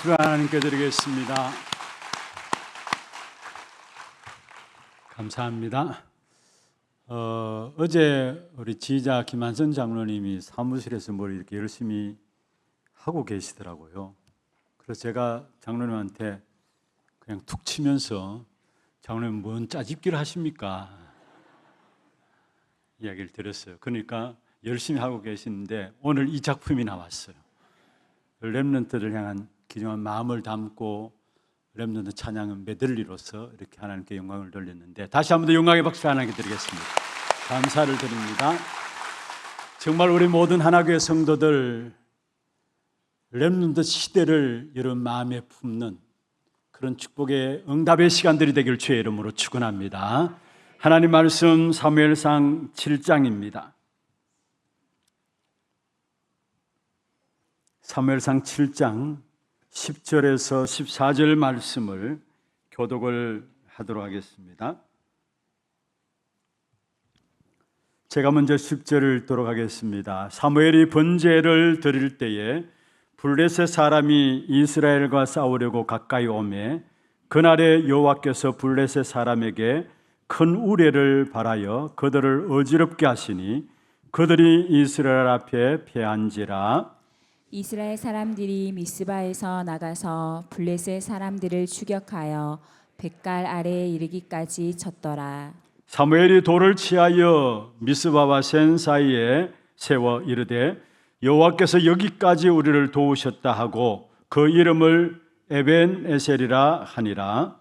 박수를 하나님께 드리겠습니다. 감사합니다. 어제 우리 지휘자 김한선 장로님이 사무실에서 뭘 이렇게 열심히 하고 계시더라고요. 그래서 제가 장로님한테 그냥 툭 치면서 장로님 뭔 짜집기를 하십니까? 이야기를 드렸어요. 그러니까 열심히 하고 계시는데 오늘 이 작품이 나왔어요. 렘넌트를 향한 귀중한 마음을 담고 렘넌트 찬양은 메들리로서 이렇게 하나님께 영광을 돌렸는데 다시 한 번 더 영광의 박수 하나님께 드리겠습니다. 감사를 드립니다. 정말 우리 모든 하나교회 성도들 렘넌트 시대를 여러분 마음에 품는 그런 축복의 응답의 시간들이 되길 주의 이름으로 축원합니다. 하나님 말씀 사무엘상 7장입니다. 사무엘상 7장 10절에서 14절 말씀을 교독을 하도록 하겠습니다. 제가 먼저 10절을 읽도록 하겠습니다. 사무엘이 번제를 드릴 때에 블레셋 사람이 이스라엘과 싸우려고 가까이 오매 그날에 여호와께서 블레셋 사람에게 큰 우레를 발하여 그들을 어지럽게 하시니 그들이 이스라엘 앞에 패한지라. 이스라엘 사람들이 미스바에서 나가서 블레셋 사람들을 추격하여 벳갈 아래에 이르기까지 쳤더라. 사무엘이 돌을 치하여 미스바와 센 사이에 세워 이르되 여호와께서 여기까지 우리를 도우셨다 하고 그 이름을 에벤에셀이라 하니라.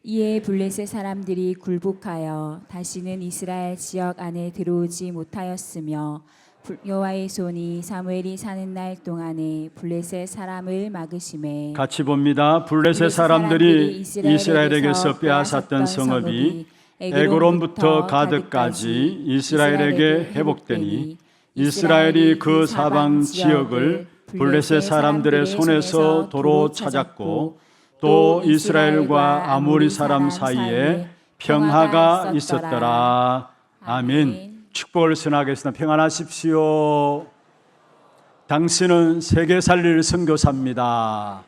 이에 블레셋 사람들이 굴복하여 다시는 이스라엘 지역 안에 들어오지 못하였으며 여호와의 손이 사무엘이 사는 날 동안에 블레셋 사람을 막으심에. 같이 봅니다. 블레셋 사람들이 이스라엘에게서 빼앗았던 성읍이 에그론부터 가드까지 이스라엘에게 회복되니 이스라엘이 그 사방 지역을 블레셋 사람들의 손에서 도로 찾았고 또 이스라엘과 아모리 사람 사이에 평화가 있었더라. 아멘. 축복을 선하겠습니다. 평안하십시오. 당신은 세계 살릴 선교사입니다.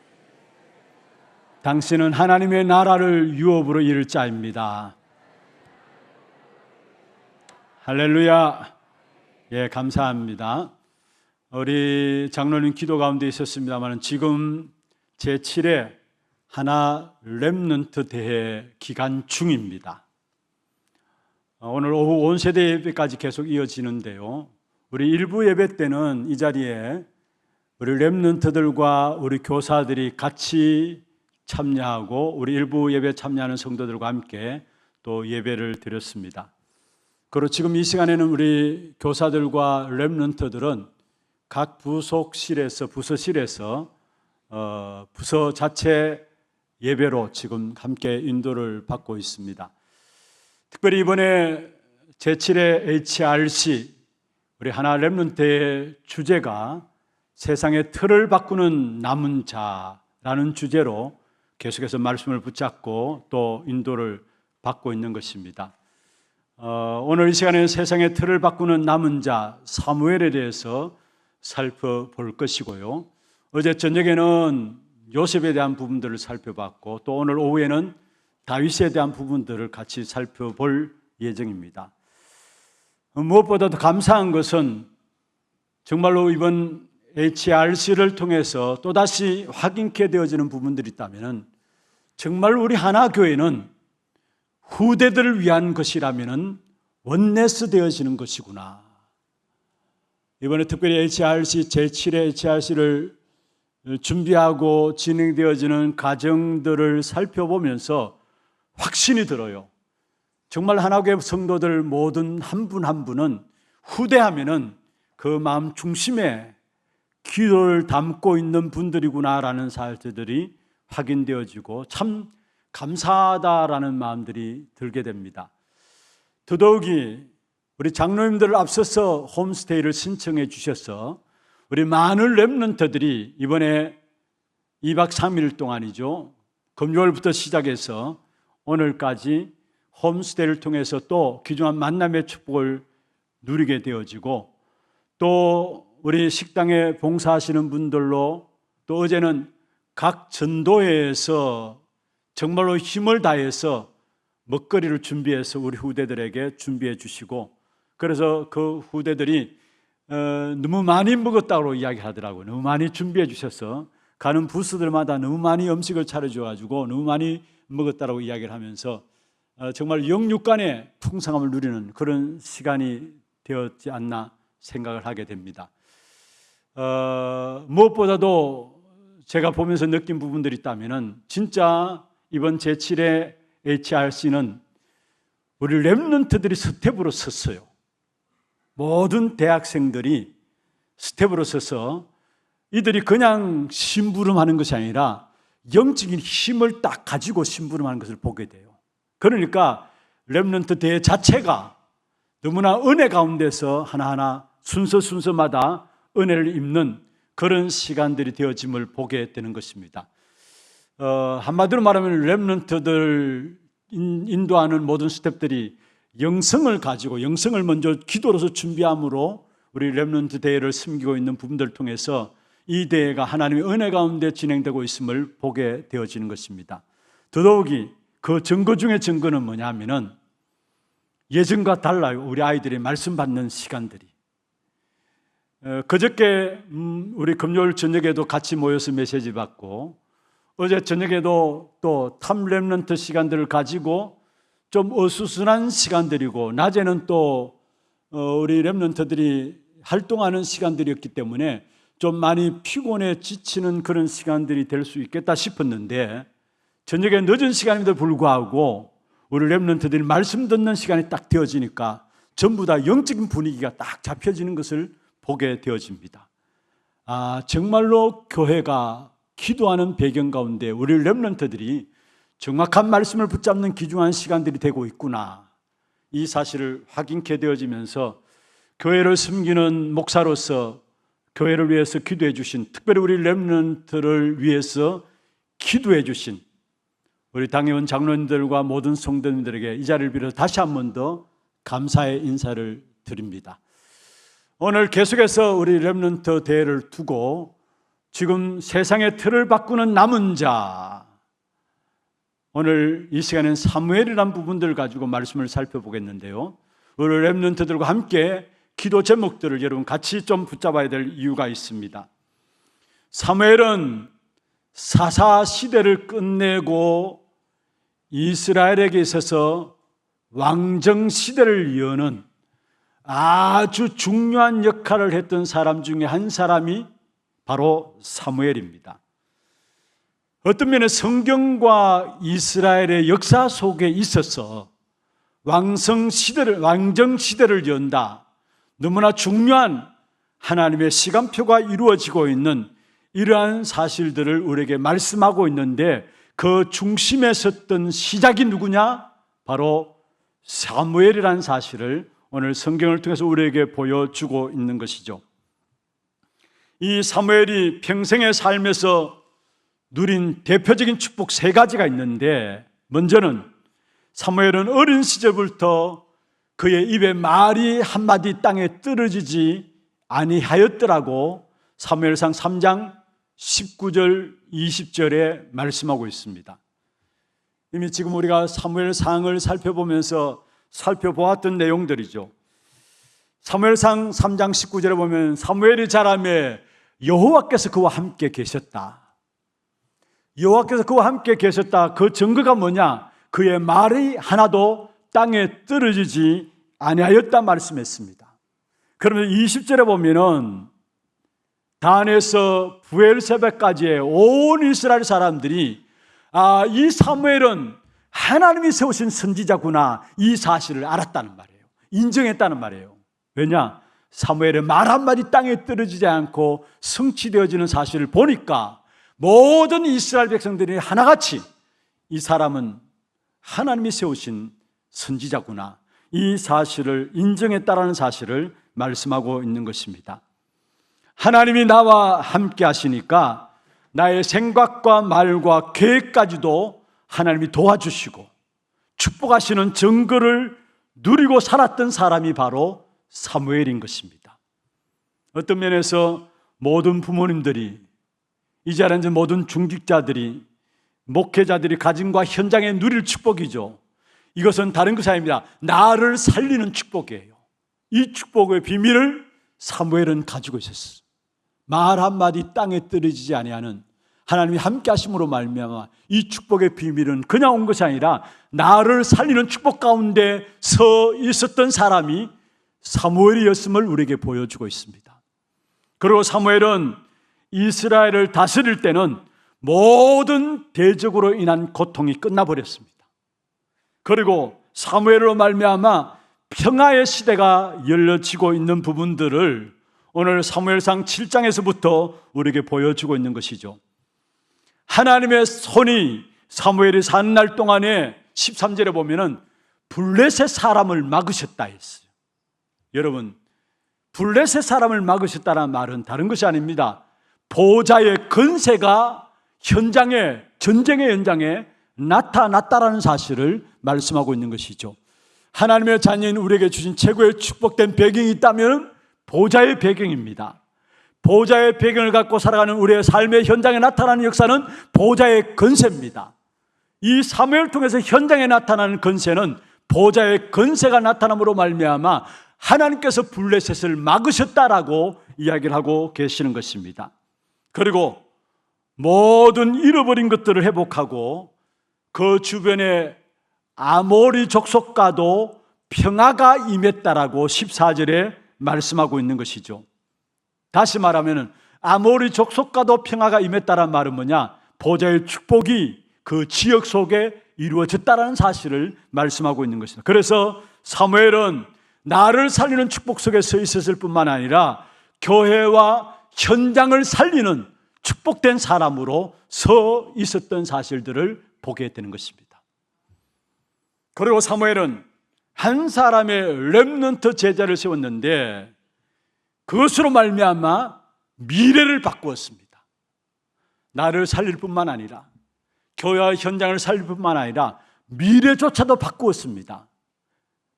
당신은 하나님의 나라를 유업으로 이룰 자입니다. 할렐루야. 예, 감사합니다. 우리 장로님 기도 가운데 있었습니다만 지금 제7회 하나 렘넌트 대회 기간 중입니다. 오늘 오후 온 세대 예배까지 계속 이어지는데요. 우리 일부 예배 때는 이 자리에 우리 렘넌트들과 우리 교사들이 같이 참여하고 우리 일부 예배 참여하는 성도들과 함께 또 예배를 드렸습니다. 그리고 지금 이 시간에는 우리 교사들과 렘넌트들은 각 부속실에서 부서실에서 부서 자체 예배로 지금 함께 인도를 받고 있습니다. 특별히 이번에 제7회 HRC 우리 하나 렘넌트의 주제가 세상의 틀을 바꾸는 남은 자라는 주제로 계속해서 말씀을 붙잡고 또 인도를 받고 있는 것입니다. 오늘 이 시간에 세상의 틀을 바꾸는 남은 자 사무엘에 대해서 살펴볼 것이고요. 어제 저녁에는 요셉에 대한 부분들을 살펴봤고 또 오늘 오후에는 다윗에 대한 부분들을 같이 살펴볼 예정입니다. 무엇보다도 감사한 것은 정말로 이번 HRC를 통해서 또다시 확인케 되어지는 부분들이 있다면 정말 우리 하나교회는 후대들을 위한 것이라면 원네스 되어지는 것이구나. 이번에 특별히 HRC 제7회 HRC를 준비하고 진행되어지는 과정들을 살펴보면서 확신이 들어요. 정말 하나교회 성도들 모든 한 분 한 분은 후대하면은 그 마음 중심에 기도를 담고 있는 분들이구나라는 사실들이 확인되어지고 참 감사하다라는 마음들이 들게 됩니다. 더더욱이 우리 장로님들을 앞서서 홈스테이를 신청해 주셔서 우리 많은 렘넌트들이 이번에 2박 3일 동안이죠. 금요일부터 시작해서 오늘까지 홈스테이를 통해서 또 귀중한 만남의 축복을 누리게 되어지고 또 우리 식당에 봉사하시는 분들로 또 어제는 각 전도회에서 정말로 힘을 다해서 먹거리를 준비해서 우리 후대들에게 준비해 주시고, 그래서 그 후대들이 너무 많이 먹었다고 이야기하더라고요. 너무 많이 준비해 주셔서 가는 부스들마다 너무 많이 음식을 차려줘가지고 너무 많이 먹었다라고 이야기를 하면서 정말 영육간의 풍성함을 누리는 그런 시간이 되었지 않나 생각을 하게 됩니다. 무엇보다도 제가 보면서 느낀 부분들이 있다면은 진짜 이번 제7회 HRC는 우리 렘넌트들이 스텝으로 섰어요. 모든 대학생들이 스텝으로 서서 이들이 그냥 심부름하는 것이 아니라 영적인 힘을 딱 가지고 심부름하는 것을 보게 돼요. 그러니까 렘넌트 대회 자체가 너무나 은혜 가운데서 하나하나 순서마다 은혜를 입는 그런 시간들이 되어짐을 보게 되는 것입니다. 한마디로 말하면 렘넌트들 인도하는 모든 스텝들이 영성을 가지고 영성을 먼저 기도로서 준비함으로 우리 렘넌트 대회를 섬기고 있는 부분들을 통해서 이 대회가 하나님의 은혜 가운데 진행되고 있음을 보게 되어지는 것입니다. 더더욱이 그 증거 중에 증거는 뭐냐 하면은 예전과 달라요. 우리 아이들이 말씀 받는 시간들이. 그저께 우리 금요일 저녁에도 같이 모여서 메시지 받고, 어제 저녁에도 또 탑 렘넌트 시간들을 가지고 좀 어수선한 시간들이고, 낮에는 또 우리 렘넌트들이 활동하는 시간들이었기 때문에 좀 많이 피곤해 지치는 그런 시간들이 될 수 있겠다 싶었는데, 저녁에 늦은 시간임에도 불구하고 우리 렘넌트들이 말씀 듣는 시간이 딱 되어지니까 전부 다 영적인 분위기가 딱 잡혀지는 것을 보게 되어집니다. 정말로 교회가 기도하는 배경 가운데 우리 렘넌트들이 정확한 말씀을 붙잡는 귀중한 시간들이 되고 있구나, 이 사실을 확인케 되어지면서 교회를 섬기는 목사로서 교회를 위해서 기도해 주신, 특별히 우리 렘넌트를 위해서 기도해 주신 우리 당회원 장로님들과 모든 성도님들에게 이 자리를 빌어서 다시 한 번 더 감사의 인사를 드립니다. 오늘 계속해서 우리 렘넌트 대회를 두고 지금 세상의 틀을 바꾸는 남은 자, 오늘 이 시간엔 사무엘이라는 부분들을 가지고 말씀을 살펴보겠는데요, 우리 렘넌트들과 함께 기도 제목들을 여러분 같이 좀 붙잡아야 될 이유가 있습니다. 사무엘은 사사 시대를 끝내고 이스라엘에게 있어서 왕정 시대를 여는 아주 중요한 역할을 했던 사람 중에 한 사람이 바로 사무엘입니다. 어떤 면에 성경과 이스라엘의 역사 속에 있어서 왕정 시대를 연다, 너무나 중요한 하나님의 시간표가 이루어지고 있는 이러한 사실들을 우리에게 말씀하고 있는데, 그 중심에 섰던 시작이 누구냐? 바로 사무엘이라는 사실을 오늘 성경을 통해서 우리에게 보여주고 있는 것이죠. 이 사무엘이 평생의 삶에서 누린 대표적인 축복 3가지가 있는데, 먼저는 사무엘은 어린 시절부터 그의 입에 말이 한마디 땅에 떨어지지 아니하였더라고 사무엘상 3장 19절 20절에 말씀하고 있습니다. 이미 지금 우리가 사무엘상을 살펴보면서 살펴보았던 내용들이죠. 사무엘상 3장 19절에 보면 사무엘이 자라매 여호와께서 그와 함께 계셨다. 여호와께서 그와 함께 계셨다. 그 증거가 뭐냐? 그의 말이 하나도 땅에 떨어지지 아니하였다 말씀했습니다. 그러면 20절에 보면은 단에서 부엘세바까지의 온 이스라엘 사람들이 이 사무엘은 하나님이 세우신 선지자구나, 이 사실을 알았다는 말이에요. 인정했다는 말이에요. 왜냐? 사무엘의 말 한마디 땅에 떨어지지 않고 성취되어지는 사실을 보니까 모든 이스라엘 백성들이 하나같이 이 사람은 하나님이 세우신 선지자구나, 이 사실을 인정했다라는 사실을 말씀하고 있는 것입니다. 하나님이 나와 함께 하시니까 나의 생각과 말과 계획까지도 하나님이 도와주시고 축복하시는 증거를 누리고 살았던 사람이 바로 사무엘인 것입니다. 어떤 면에서 모든 부모님들이 이 자리에 앉은 모든 중직자들이, 목회자들이 가정과 현장에 누릴 축복이죠. 이것은 다른 것이 아닙니다. 나를 살리는 축복이에요. 이 축복의 비밀을 사무엘은 가지고 있었어요. 말 한마디 땅에 떨어지지 아니하는 하나님이 함께 하심으로 말미암아 이 축복의 비밀은 그냥 온 것이 아니라 나를 살리는 축복 가운데 서 있었던 사람이 사무엘이었음을 우리에게 보여주고 있습니다. 그리고 사무엘은 이스라엘을 다스릴 때는 모든 대적으로 인한 고통이 끝나버렸습니다. 그리고 사무엘로 말미암아 평화의 시대가 열려지고 있는 부분들을 오늘 사무엘상 7장에서부터 우리에게 보여주고 있는 것이죠. 하나님의 손이 사무엘이 사는 날 동안에 13절에 보면은 블레셋 사람을 막으셨다 했어요. 여러분, 블레셋 사람을 막으셨다는 말은 다른 것이 아닙니다. 보좌의 건세가 현장에, 전쟁의 현장에 나타났다라는 사실을 말씀하고 있는 것이죠. 하나님의 자녀인 우리에게 주신 최고의 축복된 배경이 있다면 보좌의 배경입니다. 보좌의 배경을 갖고 살아가는 우리의 삶의 현장에 나타나는 역사는 보좌의 건세입니다. 이 사무엘을 통해서 현장에 나타나는 건세는 보좌의 건세가 나타남으로 말미암아 하나님께서 블레셋을 막으셨다라고 이야기를 하고 계시는 것입니다. 그리고 모든 잃어버린 것들을 회복하고 그 주변에 아모리 족속과도 평화가 임했다라고 14절에 말씀하고 있는 것이죠. 다시 말하면 아모리 족속과도 평화가 임했다는 말은 뭐냐? 보좌의 축복이 그 지역 속에 이루어졌다는 사실을 말씀하고 있는 것입니다. 그래서 사무엘은 나를 살리는 축복 속에 서 있었을 뿐만 아니라 교회와 현장을 살리는 축복된 사람으로 서 있었던 사실들을 보게 되는 것입니다. 그리고 사무엘은 한 사람의 렘넌트 제자를 세웠는데 그것으로 말미암아 미래를 바꾸었습니다. 나를 살릴 뿐만 아니라 교회와 현장을 살릴 뿐만 아니라 미래조차도 바꾸었습니다.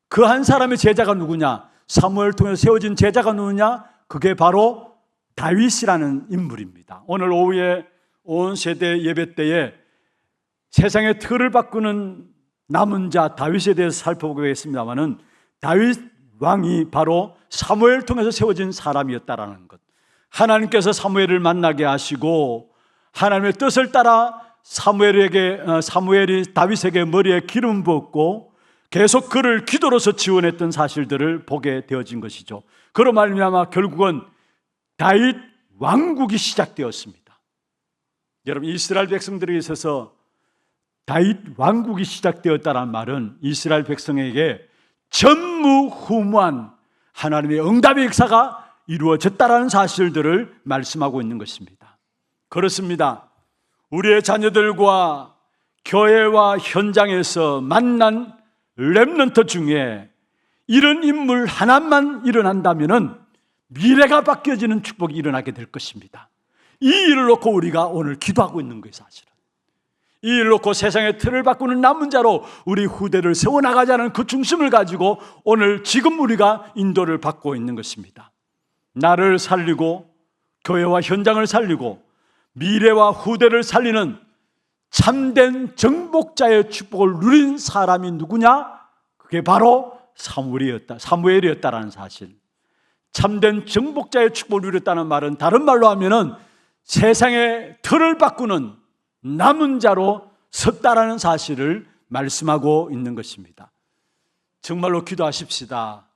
그 한 사람의 제자가 누구냐? 사무엘을 통해서 세워진 제자가 누구냐? 그게 바로 다윗이라는 인물입니다. 오늘 오후에 온 세대 예배 때에 세상의 틀을 바꾸는 남은 자 다윗에 대해서 살펴보겠습니다만은 다윗 왕이 바로 사무엘을 통해서 세워진 사람이었다라는 것. 하나님께서 사무엘을 만나게 하시고 하나님의 뜻을 따라 사무엘이 다윗에게 머리에 기름 부었고 계속 그를 기도로서 지원했던 사실들을 보게 되어진 것이죠. 그로 말미암아 결국은 다윗 왕국이 시작되었습니다. 여러분, 이스라엘 백성들에게 있어서 다윗 왕국이 시작되었다는 말은 이스라엘 백성에게 전무후무한 하나님의 응답의 역사가 이루어졌다는 사실들을 말씀하고 있는 것입니다. 그렇습니다. 우리의 자녀들과 교회와 현장에서 만난 렘넌트 중에 이런 인물 하나만 일어난다면 미래가 바뀌어지는 축복이 일어나게 될 것입니다. 이 일을 놓고 우리가 오늘 기도하고 있는 거예요. 사실은 이 일을 놓고 세상의 틀을 바꾸는 남은 자로 우리 후대를 세워나가자는 그 중심을 가지고 오늘 지금 우리가 인도를 받고 있는 것입니다. 나를 살리고 교회와 현장을 살리고 미래와 후대를 살리는 참된 정복자의 축복을 누린 사람이 누구냐? 그게 바로 사무엘이었다라는 사실. 참된 정복자의 축복을 누렸다는 말은 다른 말로 하면은 세상의 틀을 바꾸는 남은 자로 섰다라는 사실을 말씀하고 있는 것입니다. 정말로 기도하십시다.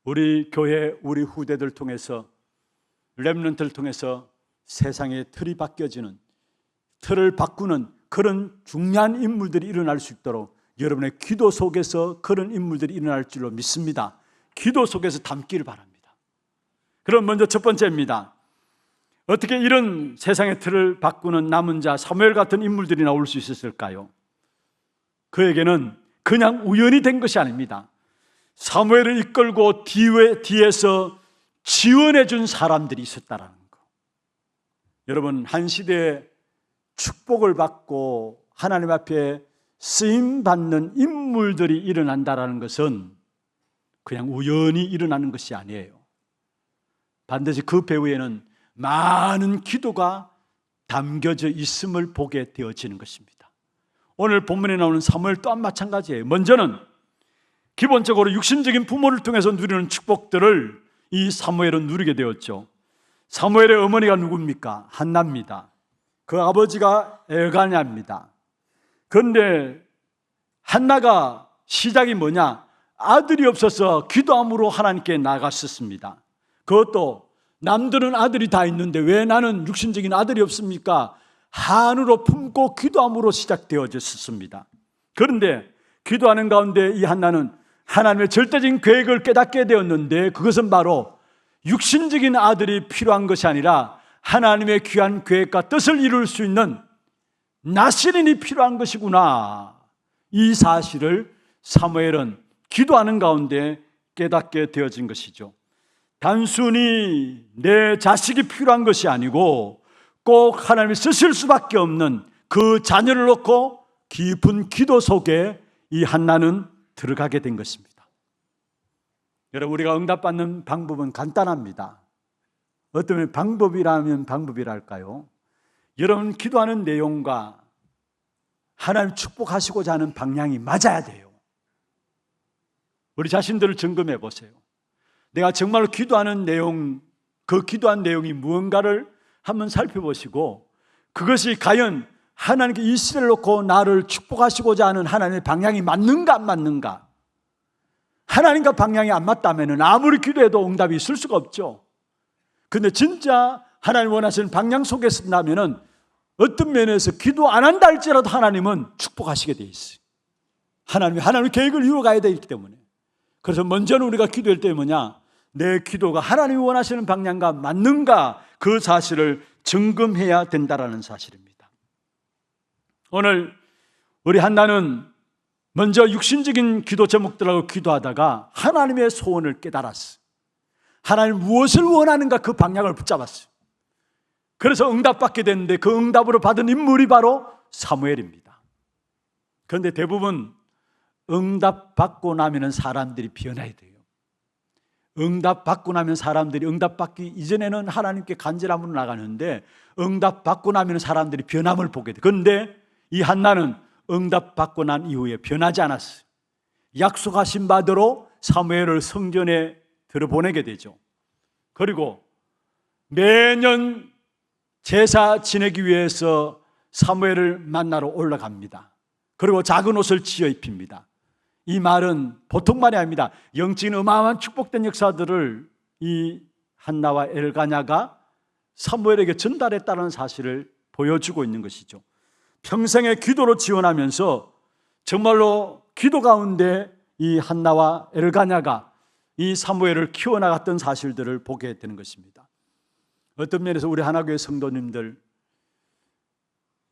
우리 교회, 우리 후대들 통해서 렘넌트를 통해서 세상의 틀이 바뀌어지는, 틀을 바꾸는 그런 중요한 인물들이 일어날 수 있도록 여러분의 기도 속에서 그런 인물들이 일어날 줄로 믿습니다. 기도 속에서 담기를 바랍니다. 그럼 먼저 첫 번째입니다. 어떻게 이런 세상의 틀을 바꾸는 남은 자 사무엘 같은 인물들이 나올 수 있었을까요? 그에게는 그냥 우연히 된 것이 아닙니다. 사무엘을 이끌고 뒤에서 지원해 준 사람들이 있었다라는 거. 여러분, 한 시대에 축복을 받고 하나님 앞에 쓰임 받는 인물들이 일어난다라는 것은 그냥 우연히 일어나는 것이 아니에요. 반드시 그 배후에는 많은 기도가 담겨져 있음을 보게 되어지는 것입니다. 오늘 본문에 나오는 사무엘 또한 마찬가지예요. 먼저는 기본적으로 육신적인 부모를 통해서 누리는 축복들을 이 사무엘은 누리게 되었죠. 사무엘의 어머니가 누굽니까? 한나입니다. 그 아버지가 엘가냐입니다. 그런데 한나가 시작이 뭐냐? 아들이 없어서 기도함으로 하나님께 나갔었습니다. 그것도 남들은 아들이 다 있는데 왜 나는 육신적인 아들이 없습니까? 한으로 품고 기도함으로 시작되어졌습니다. 그런데 기도하는 가운데 이 한나는 하나님의 절대적인 계획을 깨닫게 되었는데, 그것은 바로 육신적인 아들이 필요한 것이 아니라 하나님의 귀한 계획과 뜻을 이룰 수 있는 나시린이 필요한 것이구나. 이 사실을 사무엘은 기도하는 가운데 깨닫게 되어진 것이죠. 단순히 내 자식이 필요한 것이 아니고 꼭 하나님이 쓰실 수밖에 없는 그 자녀를 놓고 깊은 기도 속에 이 한나는 들어가게 된 것입니다. 여러분, 우리가 응답받는 방법은 간단합니다. 어떤 방법이라면 방법이랄까요? 여러분, 기도하는 내용과 하나님 축복하시고자 하는 방향이 맞아야 돼요. 우리 자신들을 점검해 보세요. 내가 정말로 기도하는 내용, 그 기도한 내용이 무언가를 한번 살펴보시고, 그것이 과연 하나님께 이 시대를 놓고 나를 축복하시고자 하는 하나님의 방향이 맞는가 안 맞는가. 하나님과 방향이 안 맞다면 아무리 기도해도 응답이 있을 수가 없죠. 근데 진짜 하나님 원하시는 방향 속에 쓴다면 어떤 면에서 기도 안 한다 할지라도 하나님은 축복하시게 돼 있어요. 하나님의 계획을 이루어가야 되기 때문에. 그래서 먼저는 우리가 기도할 때 뭐냐? 내 기도가 하나님이 원하시는 방향과 맞는가, 그 사실을 점검해야 된다라는 사실입니다. 오늘 우리 한나는 먼저 육신적인 기도 제목들하고 기도하다가 하나님의 소원을 깨달았어요. 하나님 무엇을 원하는가 그 방향을 붙잡았어요. 그래서 응답받게 됐는데 그 응답으로 받은 인물이 바로 사무엘입니다. 그런데 대부분 응답받고 나면 사람들이 변해야 돼요. 응답받고 나면 사람들이 응답받기 이전에는 하나님께 간절함으로 나가는데 응답받고 나면 사람들이 변함을 보게 돼요. 그런데 이 한나는 응답받고 난 이후에 변하지 않았어요. 약속하신 바대로 사무엘을 성전에 들어보내게 되죠. 그리고 매년 제사 지내기 위해서 사무엘을 만나러 올라갑니다. 그리고 작은 옷을 지어 입힙니다. 이 말은 보통 말이 아닙니다. 영적인 어마어마한 축복된 역사들을 이 한나와 엘가냐가 사무엘에게 전달했다는 사실을 보여주고 있는 것이죠. 평생의 기도로 지원하면서 정말로 기도 가운데 이 한나와 엘가냐가 이 사무엘을 키워나갔던 사실들을 보게 되는 것입니다. 어떤 면에서 우리 하나교회 성도님들,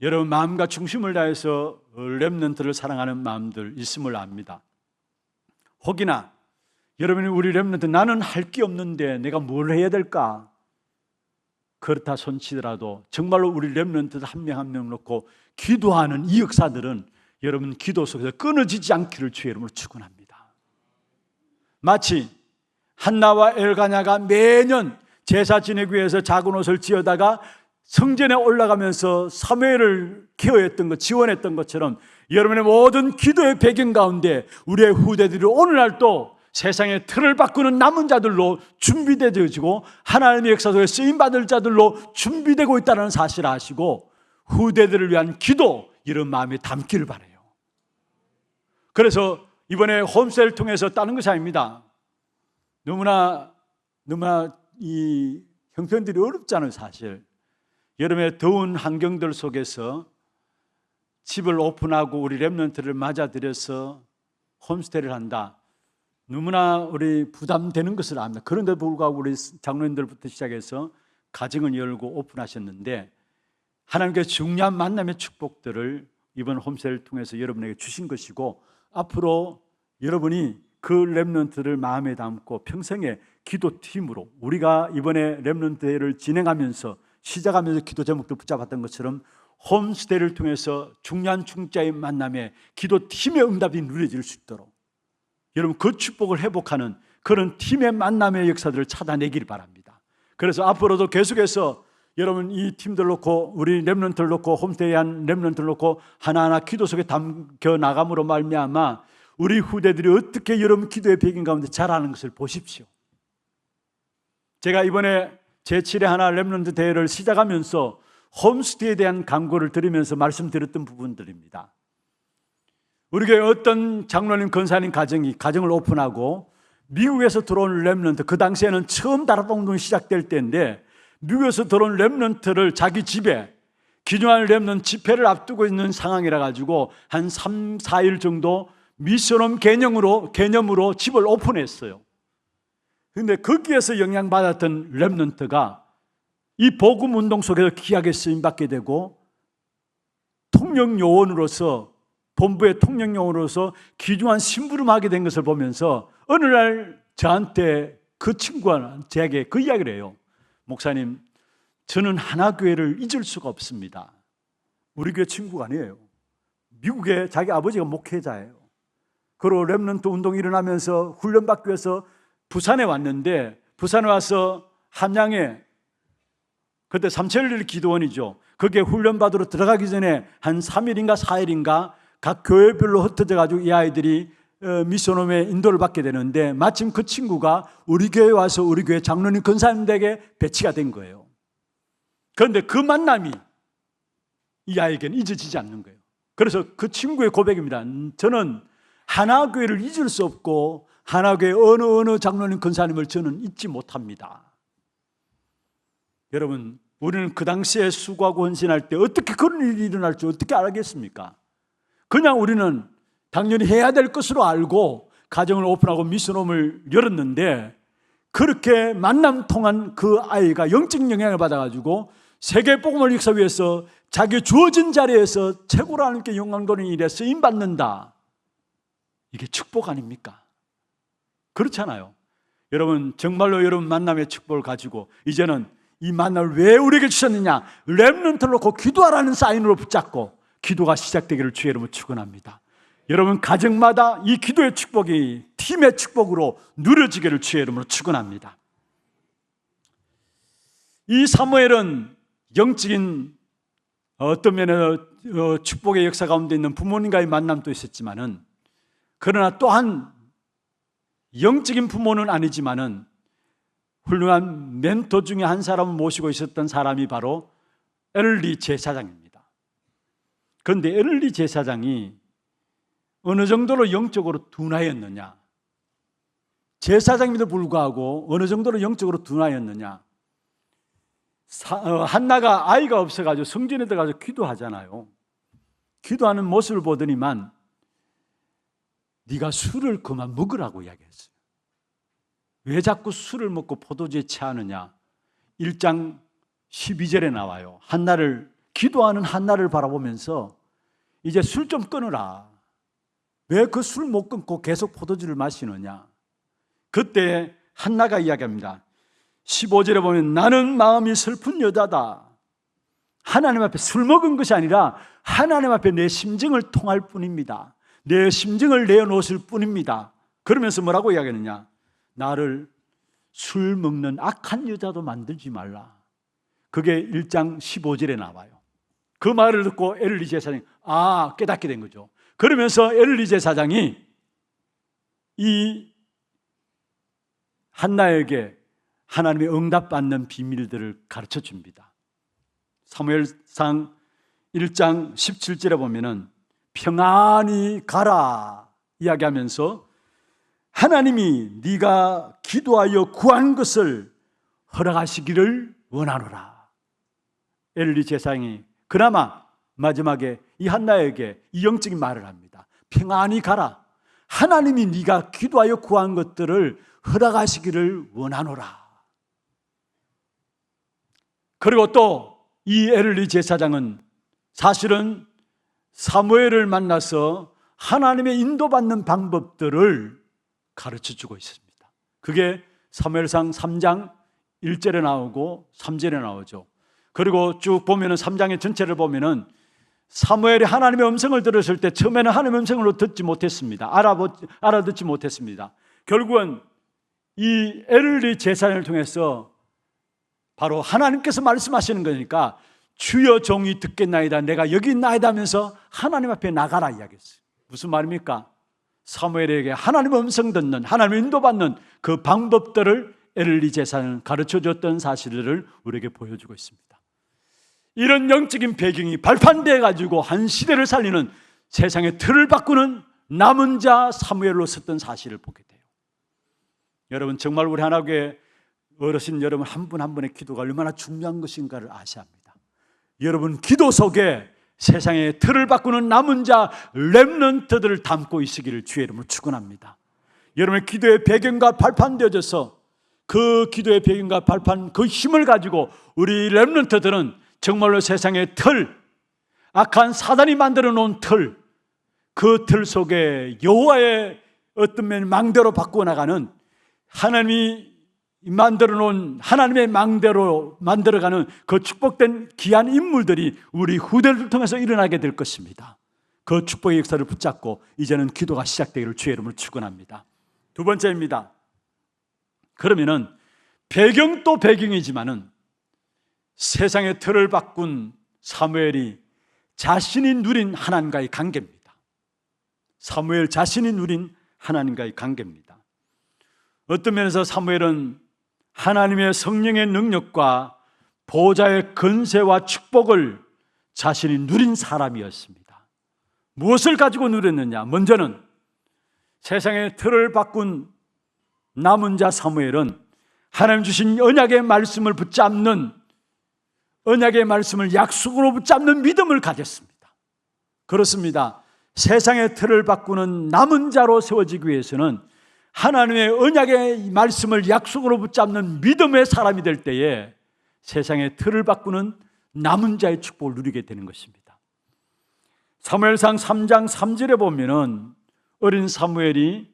여러분 마음과 중심을 다해서 렘넌트를 사랑하는 마음들 있음을 압니다. 혹이나 여러분이 우리 렘넌트 나는 할 게 없는데 내가 뭘 해야 될까? 그렇다 손치더라도 정말로 우리 렘넌트 한 명 한 명 놓고 기도하는 이 역사들은 여러분 기도 속에서 끊어지지 않기를 주의 이름으로 축원합니다. 마치 한나와 엘가냐가 매년 제사 지내기 위해서 작은 옷을 지어다가 성전에 올라가면서 사무엘을 케어했던 것, 지원했던 것처럼 여러분의 모든 기도의 배경 가운데 우리의 후대들이 오늘날도 세상의 틀을 바꾸는 남은 자들로 준비되어지고 하나님의 역사 속에 쓰임받을 자들로 준비되고 있다는 사실을 아시고 후대들을 위한 기도, 이런 마음에 담기를 바라요. 그래서 이번에 홈스테이를 통해서 따는 것이 아닙니다. 너무나 이 형편들이 어렵잖아요, 사실. 여름에 더운 환경들 속에서 집을 오픈하고 우리 렘넌트를 맞아들여서 홈스테이를 한다. 너무나 우리 부담되는 것을 압니다. 그런데 불구하고 우리 장로님들부터 시작해서 가정을 열고 오픈하셨는데 하나님께서 중요한 만남의 축복들을 이번 홈스테이를 통해서 여러분에게 주신 것이고 앞으로 여러분이 그 렘넌트를 마음에 담고 평생의 기도팀으로 우리가 이번에 렘넌트를 진행하면서 시작하면서 기도 제목도 붙잡았던 것처럼 홈스테이를 통해서 중요한 중자의 만남에 기도팀의 응답이 누려질 수 있도록 여러분 그 축복을 회복하는 그런 팀의 만남의 역사들을 찾아내길 바랍니다. 그래서 앞으로도 계속해서 여러분 이 팀들 놓고 우리 렘넌트를 놓고 홈스테이한 렘넌트를 놓고 하나하나 기도 속에 담겨 나감으로 말미암아 우리 후대들이 어떻게 여러분 기도의 배경 가운데 자라는 것을 보십시오. 제가 이번에 제7회 하나 렘넌트 대회를 시작하면서 홈스테이에 대한 광고를 들으면서 말씀드렸던 부분들입니다. 우리 교회 어떤 장로님 권사님 가정을 오픈하고 미국에서 들어온 렘넌트, 그 당시에는 처음 다락방송이 시작될 때인데 미국에서 들어온 렘넌트를 자기 집에 기중한 렘넌트 집회를 앞두고 있는 상황이라 가지고 한 3, 4일 정도 미션홈 개념으로 집을 오픈했어요. 그런데 거기에서 영향받았던 렘넌트가 이 복음 운동 속에서 귀하게 쓰임받게 되고 통역요원으로서 본부의 통역요원으로서 귀중한 심부름하게 된 것을 보면서 어느 날 저한테 그 친구가 제게 그 이야기를 해요. 목사님, 저는 하나교회를 잊을 수가 없습니다. 우리 교회 친구가 아니에요. 미국에 자기 아버지가 목회자예요. 그리고 렘넌트 운동이 일어나면서 훈련받기 위해서 부산에 왔는데 부산에 와서 함양에 그때 삼천리 기도원이죠. 거기에 훈련받으러 들어가기 전에 한 3일인가 4일인가 각 교회별로 흩어져 가지고 이 아이들이 미션홈에 인도를 받게 되는데 마침 그 친구가 우리 교회에 와서 우리 교회 장로님 권사님들에게 배치가 된 거예요. 그런데 그 만남이 이 아이에게는 잊어지지 않는 거예요. 그래서 그 친구의 고백입니다. 저는 하나교회를 잊을 수 없고 하나교회 어느 장로님 권사님을 저는 잊지 못합니다. 여러분, 우리는 그 당시에 수고하고 헌신할 때 어떻게 그런 일이 일어날 줄 어떻게 알겠습니까? 그냥 우리는 당연히 해야 될 것으로 알고 가정을 오픈하고 미션홈을 열었는데 그렇게 만남 통한 그 아이가 영적 영향을 받아가지고 세계 복음을 역사 위해서 자기 주어진 자리에서 최고로 하나님께 영광 돌리는 일에 쓰임받는다. 이게 축복 아닙니까? 그렇잖아요. 여러분, 정말로 여러분 만남의 축복을 가지고 이제는 이 만남을 왜 우리에게 주셨느냐? 렘넌트를 놓고 기도하라는 사인으로 붙잡고 기도가 시작되기를 주의 이름으로 축원합니다. 여러분 가정마다 이 기도의 축복이 팀의 축복으로 누려지기를 주의 이름으로 축원합니다. 이 사무엘은 영적인 어떤 면에서 축복의 역사 가운데 있는 부모님과의 만남도 있었지만은 그러나 또한 영적인 부모는 아니지만은 훌륭한 멘토 중에 한 사람을 모시고 있었던 사람이 바로 엘리 제사장입니다. 그런데 엘리 제사장이 어느 정도로 영적으로 둔하였느냐? 제사장임에도 불구하고 어느 정도로 영적으로 둔하였느냐? 한나가 아이가 없어가지고 성전에 들어가서 기도하잖아요. 기도하는 모습을 보더니만 네가 술을 그만 먹으라고 이야기했어요. 왜 자꾸 술을 먹고 포도주에 취하느냐? 1장 12절에 나와요. 한나를 기도하는 한나를 바라보면서 이제 술 좀 끊으라. 왜 그 술 못 끊고 계속 포도주를 마시느냐? 그때 한나가 이야기합니다. 15절에 보면 나는 마음이 슬픈 여자다. 하나님 앞에 술 먹은 것이 아니라 하나님 앞에 내 심정을 통할 뿐입니다. 내 심정을 내어놓을 뿐입니다. 그러면서 뭐라고 이야기하느냐? 나를 술 먹는 악한 여자도 만들지 말라. 그게 1장 15절에 나와요. 그 말을 듣고 엘리 제사장이 깨닫게 된 거죠. 그러면서 엘리 제사장이 이 한나에게 하나님의 응답받는 비밀들을 가르쳐 줍니다. 사무엘상 1장 17절에 보면은 평안히 가라 이야기하면서 하나님이 네가 기도하여 구한 것을 허락하시기를 원하노라. 엘리 제사장이 그나마 마지막에 이 한나에게 이 영적인 말을 합니다. 평안히 가라. 하나님이 네가 기도하여 구한 것들을 허락하시기를 원하노라. 그리고 또 이 엘리 제사장은 사실은 사무엘을 만나서 하나님의 인도받는 방법들을 가르쳐주고 있습니다. 그게 사무엘상 3장 1절에 나오고 3절에 나오죠. 그리고 쭉 보면은 3장의 전체를 보면은 사무엘이 하나님의 음성을 들었을 때 처음에는 하나님의 음성으로 듣지 못했습니다. 알아듣지 못했습니다. 결국은 이 엘리 제사장을 통해서 바로 하나님께서 말씀하시는 거니까 주여 종이 듣겠나이다, 내가 여기 있나이다 하면서 하나님 앞에 나가라 이야기했어요. 무슨 말입니까? 사무엘에게 하나님 음성 듣는, 하나님 인도받는 그 방법들을 엘리 제사는 가르쳐줬던 사실들을 우리에게 보여주고 있습니다. 이런 영적인 배경이 발판되어 가지고 한 시대를 살리는 세상의 틀을 바꾸는 남은 자 사무엘로 섰던 사실을 보게 돼요. 여러분, 정말 우리 하나교회 어르신 여러분 한 분 한 분의 기도가 얼마나 중요한 것인가를 아셔야 합니다. 여러분 기도 속에 세상의 틀을 바꾸는 남은 자 렘넌트들을 담고 있으기를 주의 이름으로 축원합니다. 여러분의 기도의 배경과 발판되어져서 그 기도의 배경과 발판, 그 힘을 가지고 우리 렘넌트들은 정말로 세상의 틀, 악한 사단이 만들어 놓은 틀, 그 틀 속에 여호와의 어떤 면 망대로 바꾸어 나가는, 하나님이 만들어 놓은 하나님의 망대로 만들어가는 그 축복된 귀한 인물들이 우리 후대를 통해서 일어나게 될 것입니다. 그 축복의 역사를 붙잡고 이제는 기도가 시작되기를 주의 이름으로 축원합니다. 두 번째입니다. 그러면은 배경도 배경이지만은 세상의 틀을 바꾼 사무엘이 자신이 누린 하나님과의 관계입니다. 사무엘 자신이 누린 하나님과의 관계입니다. 어떤 면에서 사무엘은 하나님의 성령의 능력과 보좌의 권세와 축복을 자신이 누린 사람이었습니다. 무엇을 가지고 누렸느냐? 먼저는 세상의 틀을 바꾼 남은 자 사무엘은 하나님 주신 언약의 말씀을 붙잡는, 언약의 말씀을 약속으로 붙잡는 믿음을 가졌습니다. 그렇습니다. 세상의 틀을 바꾸는 남은 자로 세워지기 위해서는 하나님의 언약의 말씀을 약속으로 붙잡는 믿음의 사람이 될 때에 세상의 틀을 바꾸는 남은 자의 축복을 누리게 되는 것입니다. 사무엘상 3장 3절에 보면은 어린 사무엘이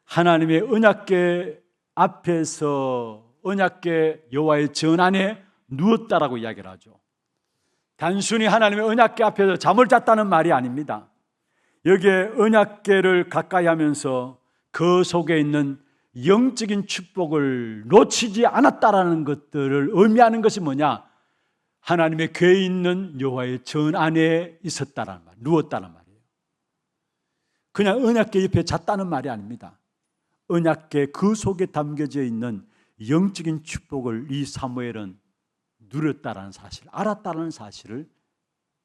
하나님의 언약궤 앞에서 언약궤 여호와의 전 안에 누웠다라고 이야기를 하죠. 단순히 하나님의 언약궤 앞에서 잠을 잤다는 말이 아닙니다. 여기에 언약궤를 가까이 하면서 그 속에 있는 영적인 축복을 놓치지 않았다라는 것들을 의미하는 것이 뭐냐? 하나님의 궤에 있는 여호와의 전 안에 있었다라는 말, 누웠다는 말이에요. 그냥 언약궤 옆에 잤다는 말이 아닙니다. 언약궤 그 속에 담겨져 있는 영적인 축복을 이 사무엘은 누렸다라는 사실, 알았다라는 사실을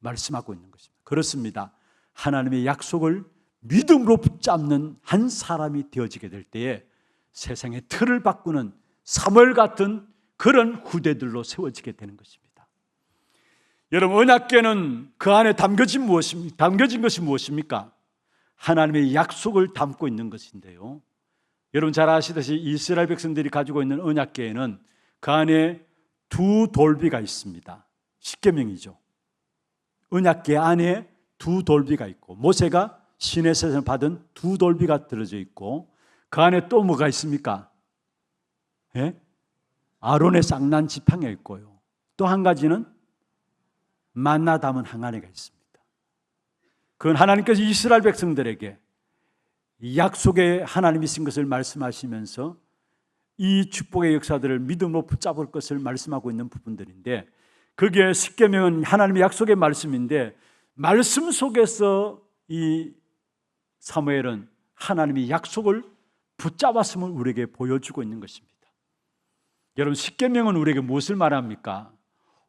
말씀하고 있는 것입니다. 그렇습니다. 하나님의 약속을 믿음으로 붙잡는 한 사람이 되어지게 될 때에 세상의 틀을 바꾸는 사무엘 같은 그런 후대들로 세워지게 되는 것입니다. 여러분, 언약궤는 그 안에 담겨진 것이 무엇입니까? 하나님의 약속을 담고 있는 것인데요. 여러분 잘 아시듯이 이스라엘 백성들이 가지고 있는 언약궤에는 그 안에 두 돌비가 있습니다. 십계명이죠. 언약궤 안에 두 돌비가 있고, 모세가 시내에서 받은 두 돌비가 들어져 있고, 그 안에 또 뭐가 있습니까? 예? 아론의 쌍난 지팡이가 있고요. 또 한 가지는 만나 담은 항아리가 있습니다. 그건 하나님께서 이스라엘 백성들에게 약속의 하나님이신 것을 말씀하시면서 이 축복의 역사들을 믿음으로 붙잡을 것을 말씀하고 있는 부분들인데, 그게 십계명은 하나님의 약속의 말씀인데, 말씀 속에서 이 사무엘은 하나님의 약속을 붙잡았음을 우리에게 보여주고 있는 것입니다. 여러분, 십계명은 우리에게 무엇을 말합니까?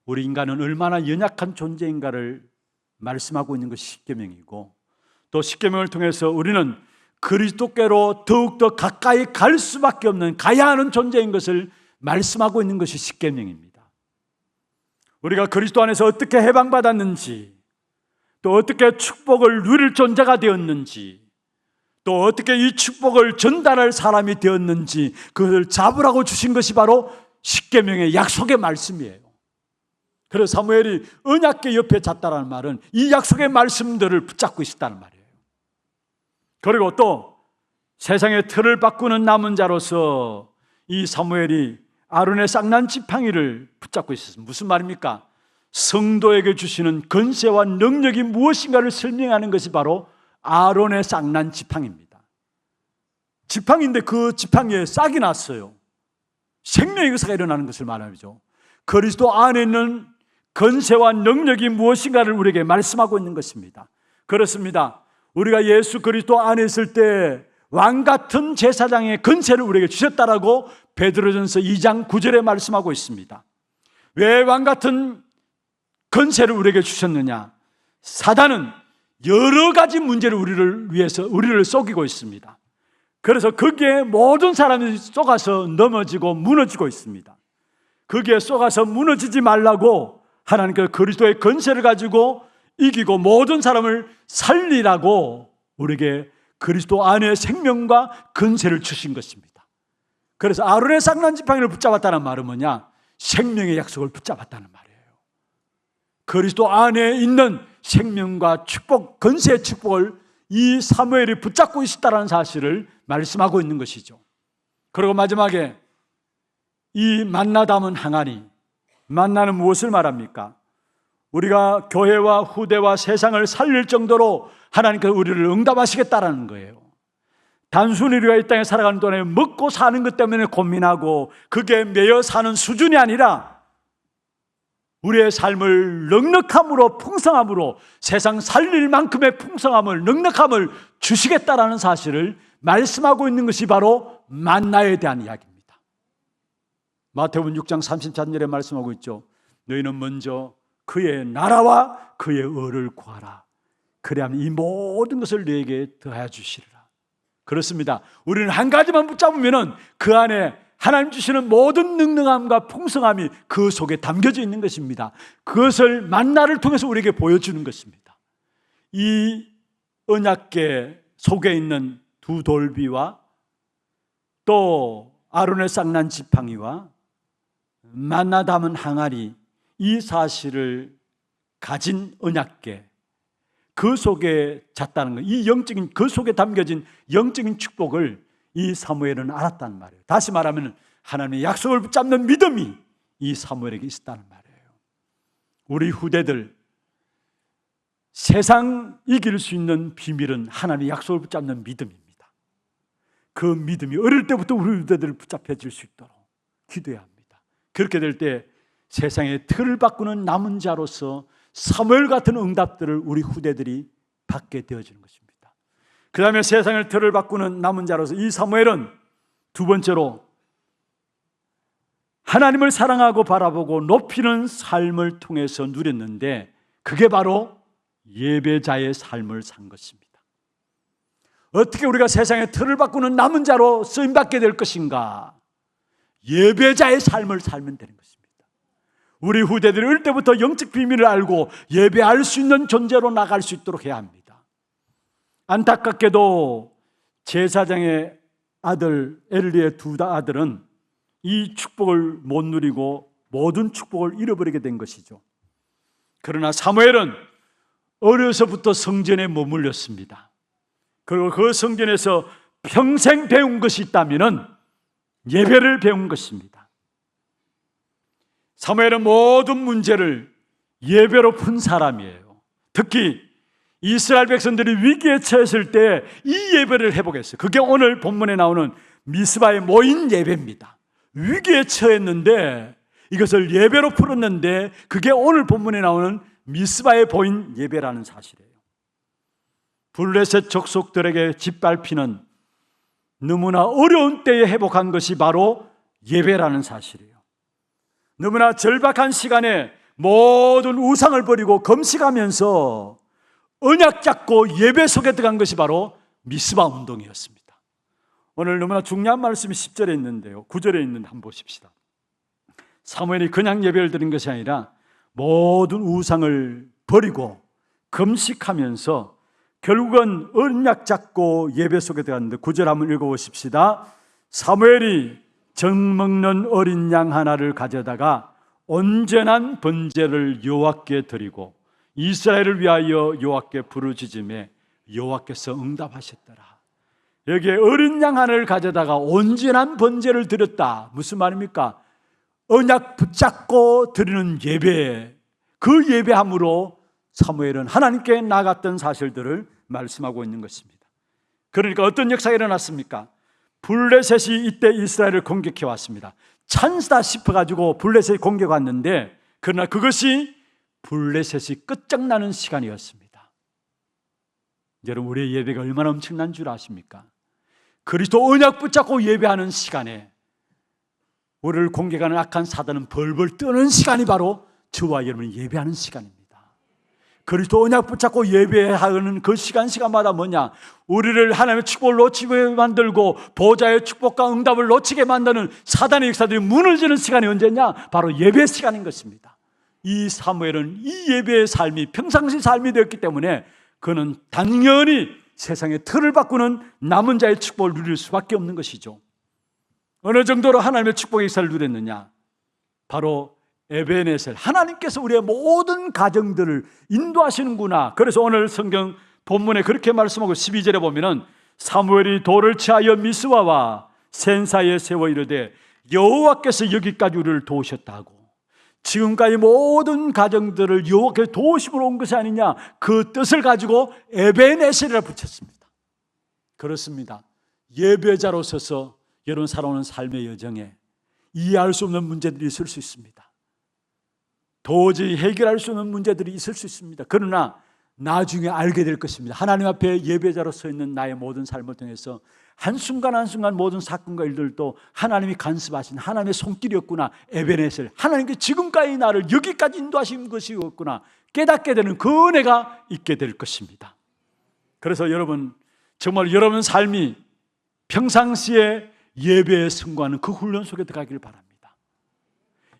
우리 인간은 얼마나 연약한 존재인가를 말씀하고 있는 것이 십계명이고, 또 십계명을 통해서 우리는 그리스도께로 더욱더 가까이 갈 수밖에 없는, 가야 하는 존재인 것을 말씀하고 있는 것이 십계명입니다. 우리가 그리스도 안에서 어떻게 해방받았는지, 또 어떻게 축복을 누릴 존재가 되었는지, 또 어떻게 이 축복을 전달할 사람이 되었는지, 그것을 잡으라고 주신 것이 바로 십계명의 약속의 말씀이에요. 그래서 사무엘이 언약궤 옆에 잤다는 말은 이 약속의 말씀들을 붙잡고 있었다는 말이에요. 그리고 또 세상의 틀을 바꾸는 남은 자로서 이 사무엘이 아론의 쌍난 지팡이를 붙잡고 있었습니다. 무슨 말입니까? 성도에게 주시는 권세와 능력이 무엇인가를 설명하는 것이 바로 아론의 쌍난 지팡이입니다. 지팡이인데 그 지팡이에 싹이 났어요. 생명의 역사가 일어나는 것을 말하죠. 그리스도 안에 있는 권세와 능력이 무엇인가를 우리에게 말씀하고 있는 것입니다. 그렇습니다. 우리가 예수 그리스도 안에 있을 때 왕같은 제사장의 권세를 우리에게 주셨다라고 베드로전서 2장 9절에 말씀하고 있습니다. 왜 왕같은 권세를 우리에게 주셨느냐? 사단은 여러 가지 문제를 우리를 속이고 있습니다. 그래서 거기에 모든 사람이 속아서 넘어지고 무너지고 있습니다. 거기에 속아서 무너지지 말라고 하나님께서 그리스도의 권세를 가지고 이기고 모든 사람을 살리라고 우리에게 그리스도 안에 생명과 권세를 주신 것입니다. 그래서 아론의 쌍난 지팡이를 붙잡았다는 말은 뭐냐? 생명의 약속을 붙잡았다는 말이에요. 그리스도 안에 있는 생명과 축복, 권세의 축복을 이 사무엘이 붙잡고 있었다는 사실을 말씀하고 있는 것이죠. 그리고 마지막에 이 만나 담은 항아리, 만나는 무엇을 말합니까? 우리가 교회와 후대와 세상을 살릴 정도로 하나님께서 우리를 응답하시겠다라는 거예요. 단순히 우리가 이 땅에 살아가는 동안에 먹고 사는 것 때문에 고민하고 그게 매여 사는 수준이 아니라 우리의 삶을 넉넉함으로 풍성함으로 세상 살릴 만큼의 풍성함을 넉넉함을 주시겠다라는 사실을 말씀하고 있는 것이 바로 만나에 대한 이야기입니다. 마태복음 6장 34절에 말씀하고 있죠. 너희는 먼저 그의 나라와 그의 의를 구하라. 그래야만 이 모든 것을 너에게 더하여 주시리라. 그렇습니다. 우리는 한 가지만 붙잡으면 그 안에 하나님 주시는 모든 능력함과 풍성함이 그 속에 담겨져 있는 것입니다. 그것을 만나를 통해서 우리에게 보여주는 것입니다. 이 언약궤 속에 있는 두 돌비와 또 아론의 쌍난 지팡이와 만나 담은 항아리, 이 사실을 가진 언약궤, 그 속에 잤다는 것, 이 영적인, 그 속에 담겨진 영적인 축복을 이 사무엘은 알았단 말이에요. 다시 말하면 하나님의 약속을 붙잡는 믿음이 이 사무엘에게 있었다는 말이에요. 우리 후대들, 세상 이길 수 있는 비밀은 하나님의 약속을 붙잡는 믿음입니다. 그 믿음이 어릴 때부터 우리 후대들을 붙잡혀질 수 있도록 기도해야 합니다. 그렇게 될 때 세상의 틀을 바꾸는 남은 자로서 사무엘 같은 응답들을 우리 후대들이 받게 되어지는 것입니다. 그 다음에 세상의 틀을 바꾸는 남은 자로서 이 사무엘은 두 번째로 하나님을 사랑하고 바라보고 높이는 삶을 통해서 누렸는데 그게 바로 예배자의 삶을 산 것입니다. 어떻게 우리가 세상의 틀을 바꾸는 남은 자로 쓰임받게 될 것인가? 예배자의 삶을 살면 되는 것입니다. 우리 후대들이 어릴 때부터 영적 비밀을 알고 예배할 수 있는 존재로 나갈 수 있도록 해야 합니다. 안타깝게도 제사장의 아들 엘리의 두 아들은 이 축복을 못 누리고 모든 축복을 잃어버리게 된 것이죠. 그러나 사무엘은 어려서부터 성전에 머물렀습니다. 그리고 그 성전에서 평생 배운 것이 있다면 예배를 배운 것입니다. 사무엘은 모든 문제를 예배로 푼 사람이에요. 특히 이스라엘 백성들이 위기에 처했을 때 이 예배를 회복했어요. 그게 오늘 본문에 나오는 미스바의 모인 예배입니다. 위기에 처했는데 이것을 예배로 풀었는데 그게 오늘 본문에 나오는 미스바의 모인 예배라는 사실이에요. 블레셋 족속들에게 짓밟히는 너무나 어려운 때에 회복한 것이 바로 예배라는 사실이에요. 너무나 절박한 시간에 모든 우상을 버리고 금식하면서 언약 잡고 예배 속에 들어간 것이 바로 미스바 운동이었습니다. 오늘 너무나 중요한 말씀이 10절에 있는데요, 9절에 있는데 한번 보십시다. 사무엘이 그냥 예배를 드린 것이 아니라 모든 우상을 버리고 금식하면서 결국은 언약 잡고 예배 속에 들어갔는데 9절 한번 읽어보십시다. 사무엘이 젖 먹는 어린 양 하나를 가져다가 온전한 번제를 여호와께 드리고 이스라엘을 위하여 여호와께 부르짖음에 여호와께서 응답하셨더라. 여기에 어린 양 하나를 가져다가 온전한 번제를 드렸다. 무슨 말입니까? 언약 붙잡고 드리는 예배, 그 예배함으로 사무엘은 하나님께 나갔던 사실들을 말씀하고 있는 것입니다. 그러니까 어떤 역사가 일어났습니까? 블레셋이 이때 이스라엘을 공격해 왔습니다. 찬스다 싶어가지고 블레셋이 공격 왔는데, 그러나 그것이 블레셋이 끝장나는 시간이었습니다. 여러분, 우리의 예배가 얼마나 엄청난 줄 아십니까? 그리스도 언약 붙잡고 예배하는 시간에 우리를 공격하는 악한 사단은 벌벌 떠는 시간이 바로 저와 여러분이 예배하는 시간입니다. 그리스도 언약 붙잡고 예배하는 그 시간마다 뭐냐? 우리를 하나님의 축복을 놓치게 만들고 보좌의 축복과 응답을 놓치게 만드는 사단의 역사들이 무너지는 시간이 언제냐? 바로 예배 시간인 것입니다. 이 사무엘은 이 예배의 삶이 평상시 삶이 되었기 때문에 그는 당연히 세상의 틀을 바꾸는 남은 자의 축복을 누릴 수밖에 없는 것이죠. 어느 정도로 하나님의 축복의 역사를 누렸느냐? 바로 에베네셀, 하나님께서 우리의 모든 가정들을 인도하시는구나. 그래서 오늘 성경 본문에 그렇게 말씀하고 12절에 보면은 사무엘이 돌을 취하여 미스바와 센 사이에 세워 이르되 여호와께서 여기까지 우리를 도우셨다고. 지금까지 모든 가정들을 여호와께서 도우심으로 온 것이 아니냐, 그 뜻을 가지고 에베네셀이라 붙였습니다. 그렇습니다. 예배자로 서서 여러분 살아오는 삶의 여정에 이해할 수 없는 문제들이 있을 수 있습니다. 도저히 해결할 수 없는 문제들이 있을 수 있습니다. 그러나 나중에 알게 될 것입니다. 하나님 앞에 예배자로 서 있는 나의 모든 삶을 통해서 한순간 한순간 모든 사건과 일들도 하나님이 간섭하신 하나님의 손길이었구나. 에베네셀, 하나님께 지금까지 나를 여기까지 인도하신 것이었구나 깨닫게 되는 그 은혜가 있게 될 것입니다. 그래서 여러분, 정말 여러분 삶이 평상시에 예배에 승거하는 그 훈련 속에 들어가기를 바랍니다.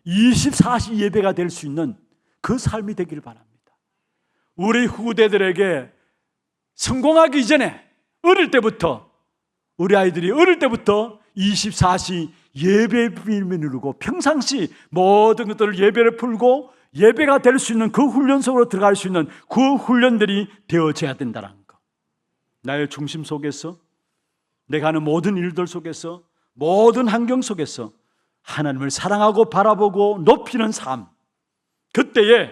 24시 예배가 될 수 있는 그 삶이 되기를 바랍니다. 우리 후대들에게 성공하기 이전에 어릴 때부터, 우리 아이들이 어릴 때부터 24시 예배의 비밀을 누르고 평상시 모든 것들을 예배를 풀고 예배가 될 수 있는 그 훈련 속으로 들어갈 수 있는 그 훈련들이 되어져야 된다는 것. 나의 중심 속에서, 내가 하는 모든 일들 속에서, 모든 환경 속에서 하나님을 사랑하고 바라보고 높이는 삶, 그때에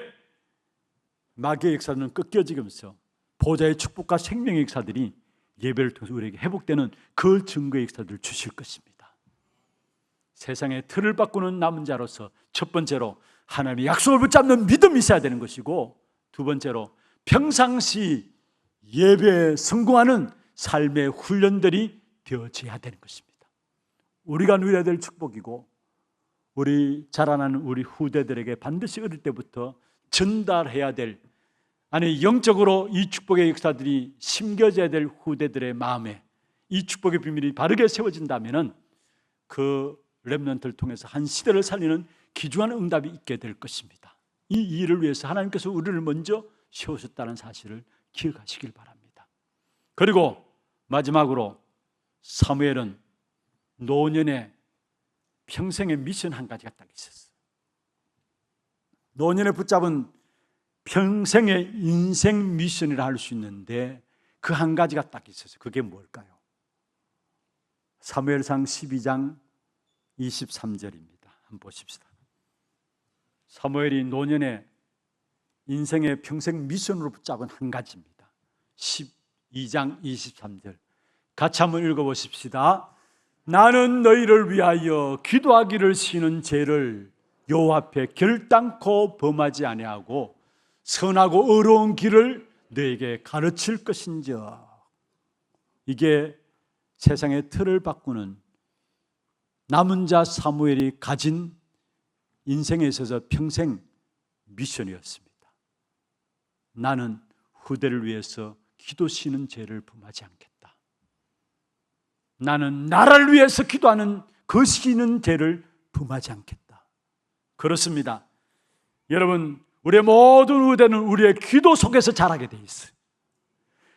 마귀의 역사는 꺾여지면서 보좌의 축복과 생명의 역사들이 예배를 통해서 우리에게 회복되는 그 증거의 역사들을 주실 것입니다. 세상의 틀을 바꾸는 남은 자로서 첫 번째로 하나님의 약속을 붙잡는 믿음이 있어야 되는 것이고, 두 번째로 평상시 예배에 성공하는 삶의 훈련들이 되어져야 되는 것입니다. 우리가 누려야 될 축복이고, 우리 자라나는 우리 후대들에게 반드시 어릴 때부터 전달해야 될, 아니 영적으로 이 축복의 역사들이 심겨져야 될 후대들의 마음에 이 축복의 비밀이 바르게 세워진다면 그 렘넌트를 통해서 한 시대를 살리는 귀중한 응답이 있게 될 것입니다. 이 일을 위해서 하나님께서 우리를 먼저 세우셨다는 사실을 기억하시길 바랍니다. 그리고 마지막으로 사무엘은 노년에 평생의 미션 한 가지가 딱 있었어요. 노년에 붙잡은 평생의 인생 미션이라 할 수 있는데 그 한 가지가 딱 있었어요. 그게 뭘까요? 사무엘상 12장 23절입니다. 한번 보십시다. 사무엘이 노년에 인생의 평생 미션으로 붙잡은 한 가지입니다. 12장 23절 같이 한번 읽어보십시다. 나는 너희를 위하여 기도하기를 쉬는 죄를 여호와 앞에 결단코 범하지 아니하고 선하고 의로운 길을 너에게 가르칠 것인지라. 이게 세상의 틀을 바꾸는 남은 자 사무엘이 가진 인생에 있어서 평생 미션이었습니다. 나는 후대를 위해서 기도 쉬는 죄를 범하지 않겠다. 나는 나라를 위해서 기도하는 그 쉬는 죄를 범하지 않겠다. 그렇습니다. 여러분, 우리의 모든 후대는 우리의 기도 속에서 자라게 돼 있어요.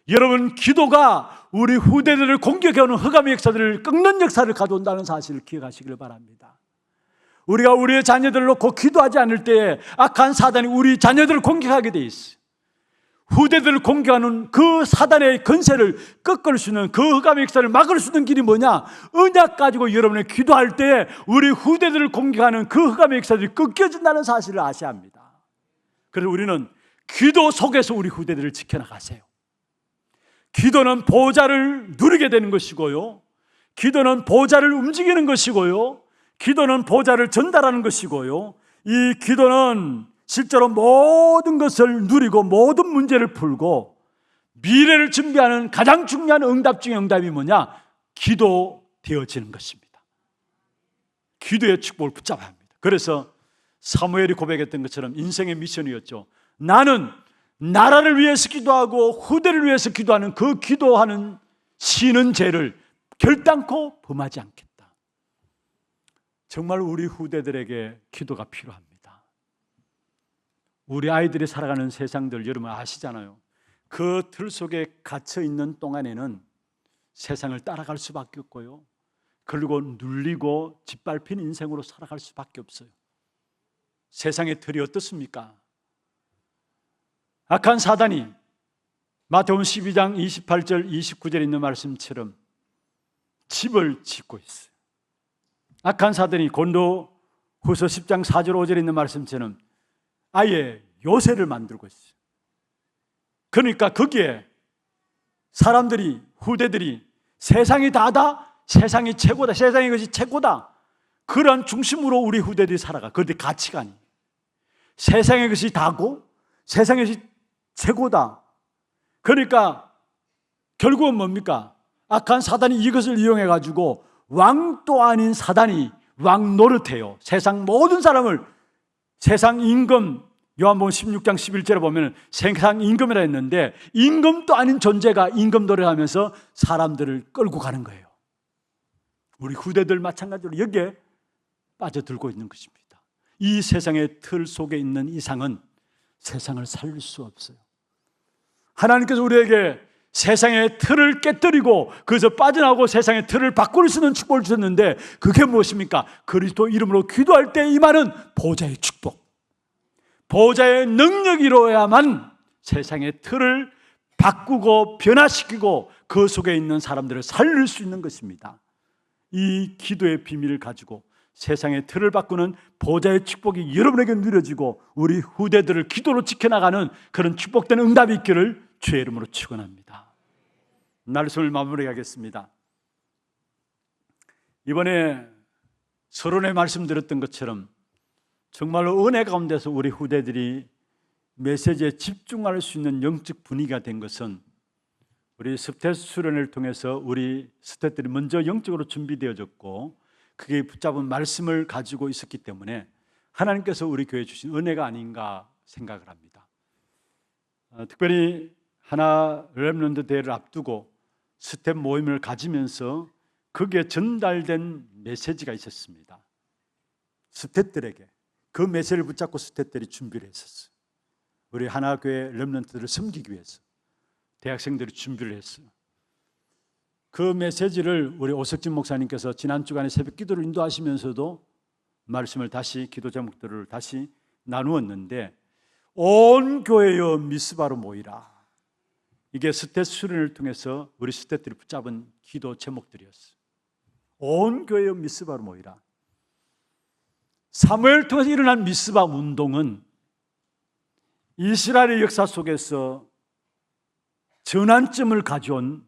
여러분, 기도가 우리 후대들을 공격해오는 흑암의 역사들을 꺾는 역사를 가져온다는 사실을 기억하시길 바랍니다. 우리가 우리의 자녀들을 놓고 기도하지 않을 때에 악한 사단이 우리 자녀들을 공격하게 돼 있어요. 후대들을 공격하는 그 사단의 건세를 꺾을 수 있는, 그 흑암의 역사를 막을 수 있는 길이 뭐냐? 언약 가지고 여러분이 기도할 때 우리 후대들을 공격하는 그 흑암의 역사들이 꺾여진다는 사실을 아셔야 합니다. 그래서 우리는 기도 속에서 우리 후대들을 지켜나가세요. 기도는 보좌를 누리게 되는 것이고요, 기도는 보좌를 움직이는 것이고요. 기도는 보좌를 전달하는 것이고요. 이 기도는 실제로 모든 것을 누리고 모든 문제를 풀고 미래를 준비하는 가장 중요한 응답 중의 응답이 뭐냐? 기도 되어지는 것입니다. 기도의 축복을 붙잡아야 합니다. 그래서 사무엘이 고백했던 것처럼 인생의 미션이었죠. 나는 나라를 위해서 기도하고 후대를 위해서 기도하는 그 기도하는 쉬는 죄를 결단코 범하지 않겠다. 정말 우리 후대들에게 기도가 필요합니다. 우리 아이들이 살아가는 세상들 여러분 아시잖아요. 그 틀 속에 갇혀 있는 동안에는 세상을 따라갈 수밖에 없고요. 그리고 눌리고 짓밟힌 인생으로 살아갈 수밖에 없어요. 세상의 틀이 어떻습니까? 악한 사단이 마태복음 12장 28절 29절에 있는 말씀처럼 집을 짓고 있어요. 악한 사단이 고린도후서 10장 4절 5절에 있는 말씀처럼 아예 요새를 만들고 있어요. 그러니까 거기에 사람들이 후대들이 세상이 다다, 세상이 최고다, 세상이 것이 최고다, 그런 중심으로 우리 후대들이 살아가. 그런데 가치관이 세상의 것이 다고 세상의 것이 최고다. 그러니까 결국은 뭡니까? 악한 사단이 이것을 이용해 가지고 왕도 아닌 사단이 왕 노릇해요. 세상 모든 사람을 세상 임금, 요한복음 16장 11절에 보면 세상 임금이라 했는데 임금도 아닌 존재가 임금 노릇하면서 사람들을 끌고 가는 거예요. 우리 후대들 마찬가지로 여기에 빠져들고 있는 것입니다. 이 세상의 틀 속에 있는 이상은 세상을 살릴 수 없어요. 하나님께서 우리에게 세상의 틀을 깨뜨리고 그래서 빠져나오고 세상의 틀을 바꿀 수 있는 축복을 주셨는데 그게 무엇입니까? 그리스도 이름으로 기도할 때 임하는 보좌의 축복, 보좌의 능력이 이루어야만 세상의 틀을 바꾸고 변화시키고 그 속에 있는 사람들을 살릴 수 있는 것입니다. 이 기도의 비밀을 가지고 세상의 틀을 바꾸는 보좌의 축복이 여러분에게 누려지고 우리 후대들을 기도로 지켜나가는 그런 축복된 응답이 있기를 주의 이름으로 축원합니다. 말씀을 마무리하겠습니다. 이번에 서론에 말씀드렸던 것처럼 정말로 은혜 가운데서 우리 후대들이 메시지에 집중할 수 있는 영적 분위기가 된 것은 우리 스탯 수련을 통해서 우리 스탯들이 먼저 영적으로 준비되어졌고 그게 붙잡은 말씀을 가지고 있었기 때문에 하나님께서 우리 교회에 주신 은혜가 아닌가 생각을 합니다. 특별히 하나 렘넌트 대회를 앞두고 스텝 모임을 가지면서 거기에 전달된 메시지가 있었습니다. 스텝들에게 그 메시지를 붙잡고 스텝들이 준비를 했었어요. 우리 하나교회 렘넌트들을 섬기기 위해서 대학생들이 준비를 했어요. 그 메시지를 우리 오석진 목사님께서 지난 주간에 새벽 기도를 인도하시면서도 말씀을 다시 기도 제목들을 다시 나누었는데 온 교회여 미스바로 모이라. 이게 스탯 수련을 통해서 우리 스탯들이 붙잡은 기도 제목들이었어요. 온 교회여 미스바로 모이라. 사무엘을 통해서 일어난 미스바 운동은 이스라엘의 역사 속에서 전환점을 가져온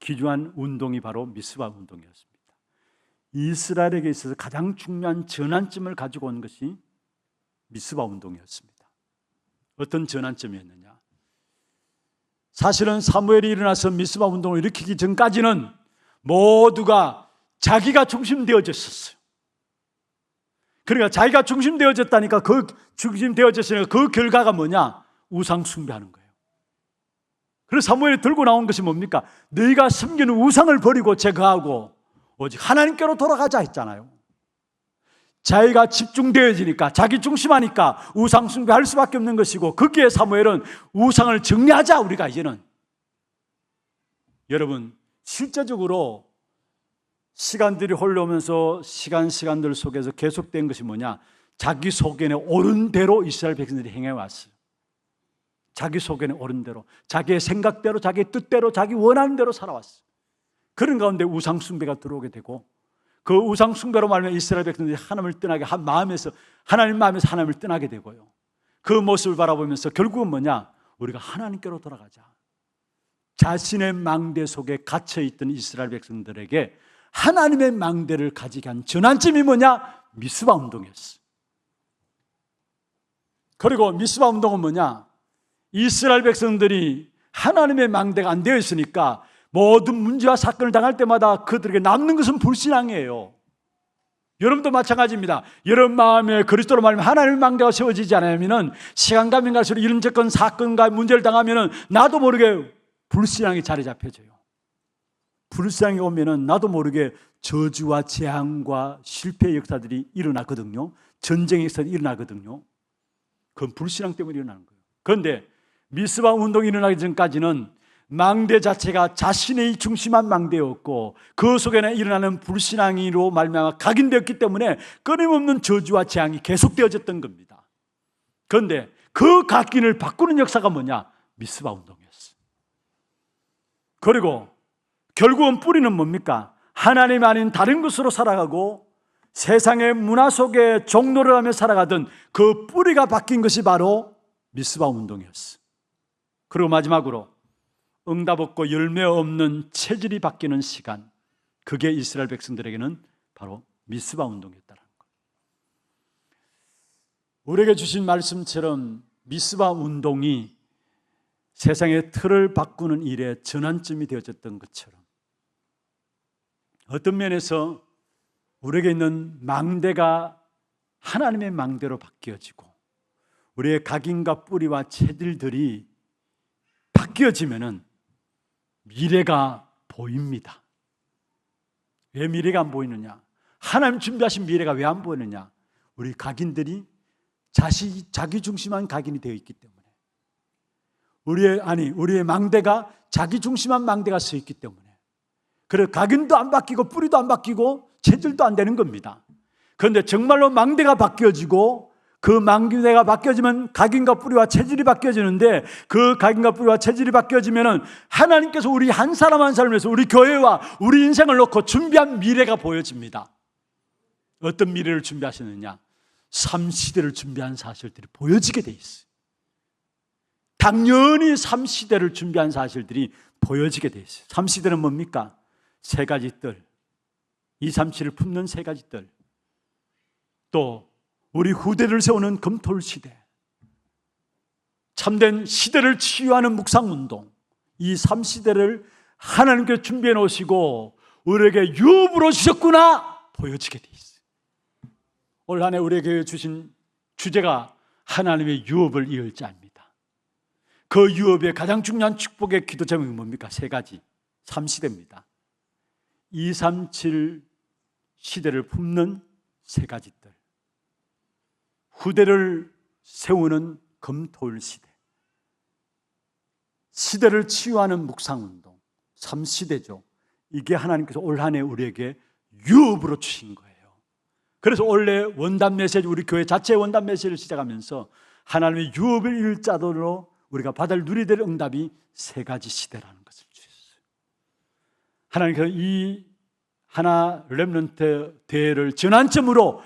귀중한 운동이 바로 미스바 운동이었습니다. 이스라엘에게 있어서 가장 중요한 전환점을 가지고 온 것이 미스바 운동이었습니다. 어떤 전환점이었느냐? 사실은 사무엘이 일어나서 미스바 운동을 일으키기 전까지는 모두가 자기가 중심되어졌었어요. 그러니까 자기가 중심되어졌다니까 그 중심되어졌으니까 그 결과가 뭐냐? 우상 숭배하는 거예요. 그래서 사무엘이 들고 나온 것이 뭡니까? 너희가 섬기는 우상을 버리고 제거하고 오직 하나님께로 돌아가자 했잖아요. 자기가 집중되어지니까 자기 중심하니까 우상 숭배할 수밖에 없는 것이고 거기에 사무엘은 우상을 정리하자 우리가 이제는. 여러분 실제적으로 시간들이 흘러오면서 시간들 속에서 계속된 것이 뭐냐? 자기 소견에 옳은 대로 이스라엘 백성들이 행해왔어요. 자기 소견에 옳은 대로, 자기의 생각대로, 자기의 뜻대로, 자기 원하는 대로 살아왔어요. 그런 가운데 우상 숭배가 들어오게 되고 그 우상 숭배로 말하면 이스라엘 백성들이 하나님을 떠나게 하나님 마음에서 하나님을 떠나게 되고요. 그 모습을 바라보면서 결국은 뭐냐? 우리가 하나님께로 돌아가자. 자신의 망대 속에 갇혀있던 이스라엘 백성들에게 하나님의 망대를 가지게 한 전환점이 뭐냐? 미스바 운동이었어. 그리고 미스바 운동은 뭐냐? 이스라엘 백성들이 하나님의 망대가 안 되어 있으니까 모든 문제와 사건을 당할 때마다 그들에게 남는 것은 불신앙이에요. 여러분도 마찬가지입니다. 여러분 마음에 그리스도로 말하면 하나님의 망대가 세워지지 않으면 시간 가면 갈수록 이런 사건과 문제를 당하면 나도 모르게 불신앙이 자리 잡혀져요. 불신앙이 오면 나도 모르게 저주와 재앙과 실패의 역사들이 일어나거든요. 전쟁의 역사들이 일어나거든요. 그건 불신앙 때문에 일어나는 거예요. 그런데 미스바 운동이 일어나기 전까지는 망대 자체가 자신의 중심한 망대였고 그 속에는 일어나는 불신앙으로 말미암아 각인되었기 때문에 끊임없는 저주와 재앙이 계속되어졌던 겁니다. 그런데 그 각인을 바꾸는 역사가 뭐냐? 미스바 운동이었어요. 그리고 결국은 뿌리는 뭡니까? 하나님 아닌 다른 것으로 살아가고 세상의 문화 속에 종로를 하며 살아가던 그 뿌리가 바뀐 것이 바로 미스바 운동이었어요. 그리고 마지막으로 응답 없고 열매 없는 체질이 바뀌는 시간, 그게 이스라엘 백성들에게는 바로 미스바 운동이었다는 거예요. 우리에게 주신 말씀처럼 미스바 운동이 세상의 틀을 바꾸는 일에 전환점이 되어졌던 것처럼 어떤 면에서 우리에게 있는 망대가 하나님의 망대로 바뀌어지고 우리의 각인과 뿌리와 체질들이 바뀌어지면은 미래가 보입니다. 왜 미래가 안 보이느냐? 하나님 준비하신 미래가 왜 안 보이느냐? 우리 각인들이 자기 중심한 각인이 되어 있기 때문에 우리의 망대가 자기 중심한 망대가 서 있기 때문에 그래 각인도 안 바뀌고 뿌리도 안 바뀌고 체질도 안 되는 겁니다. 그런데 정말로 망대가 바뀌어지고 그 망대가 바뀌어지면 각인과 뿌리와 체질이 바뀌어지는데 그 각인과 뿌리와 체질이 바뀌어지면 하나님께서 우리 한 사람 한 사람을 위해서 우리 교회와 우리 인생을 놓고 준비한 미래가 보여집니다. 어떤 미래를 준비하시느냐? 삶시대를 준비한 사실들이 보여지게 돼 있어요. 당연히 삶시대를 준비한 사실들이 보여지게 돼 있어요. 삶시대는 뭡니까? 세 가지 뜰, 237을 품는 세 가지 뜰, 또 우리 후대를 세우는 검토를 시대, 참된 시대를 치유하는 묵상운동, 이 3시대를 하나님께서 준비해 놓으시고 우리에게 유업으로 주셨구나 보여지게 돼 있어요. 올 한 해 우리에게 주신 주제가 하나님의 유업을 이을 자입니다. 그 유업의 가장 중요한 축복의 기도 제목이 뭡니까? 세 가지 3시대입니다. 237 시대를 품는 세 가지 뜰, 후대를 세우는 검토일 시대, 시대를 치유하는 묵상운동, 3시대죠. 이게 하나님께서 올 한 해 우리에게 유업으로 주신 거예요. 그래서 원래 원단 메시지, 우리 교회 자체의 원단 메시지를 시작하면서 하나님의 유업을 이룰 자들로 우리가 받을 누리야 될 응답이 세 가지 시대라는 것을 주셨어요. 하나님께서 이 하나 렘넌트 대회를 전환점으로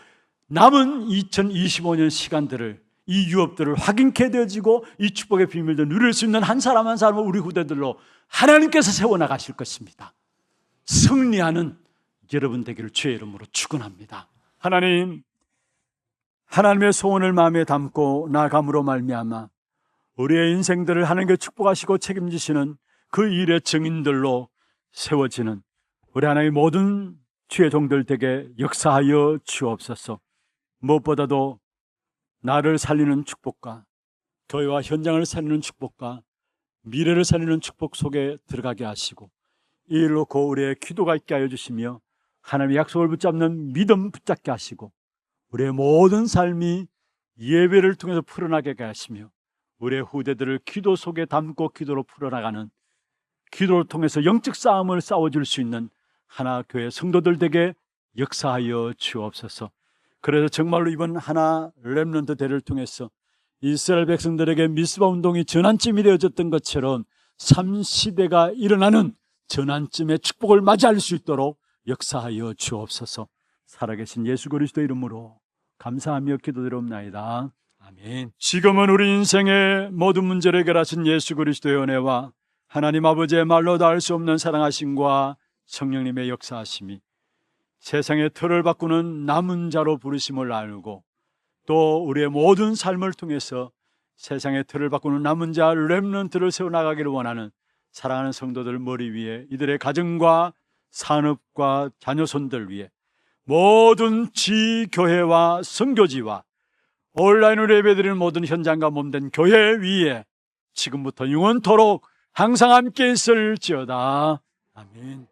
남은 2025년 시간들을, 이 유업들을 확인케 되어지고 이 축복의 비밀들을 누릴 수 있는 한 사람 한 사람을 우리 후대들로 하나님께서 세워나가실 것입니다. 승리하는 여러분 되기를 주의 이름으로 축원합니다. 하나님, 하나님의 소원을 마음에 담고 나아감으로 말미암아 우리의 인생들을 하나님께 축복하시고 책임지시는 그 일의 증인들로 세워지는 우리 하나님의 모든 주의 종들 되게 역사하여 주옵소서. 무엇보다도 나를 살리는 축복과 교회와 현장을 살리는 축복과 미래를 살리는 축복 속에 들어가게 하시고 이 일로 고 우리의 기도가 있게 하여 주시며 하나님의 약속을 붙잡는 믿음 붙잡게 하시고 우리의 모든 삶이 예배를 통해서 풀어나게 하시며 우리의 후대들을 기도 속에 담고 기도로 풀어나가는, 기도를 통해서 영적 싸움을 싸워줄 수 있는 하나 교회 성도들 되게 역사하여 주옵소서. 그래서 정말로 이번 하나 렘넌트 대회를 통해서 이스라엘 백성들에게 미스바 운동이 전환점이 되어졌던 것처럼 3시대가 일어나는 전환점의 축복을 맞이할 수 있도록 역사하여 주옵소서. 살아계신 예수 그리스도 이름으로 감사하며 기도드리옵나이다. 아멘. 지금은 우리 인생의 모든 문제를 해결하신 예수 그리스도의 은혜와 하나님 아버지의 말로 다 할 수 없는 사랑하심과 성령님의 역사하심이 세상의 틀을 바꾸는 남은 자로 부르심을 알고 또 우리의 모든 삶을 통해서 세상의 틀을 바꾸는 남은 자 렘넌트를 세워나가기를 원하는 사랑하는 성도들 머리 위에 이들의 가정과 산업과 자녀손들 위해 모든 지교회와 선교지와 온라인으로 예배드리는 모든 현장과 몸된 교회 위에 지금부터 영원토록 항상 함께 있을지어다. 아멘.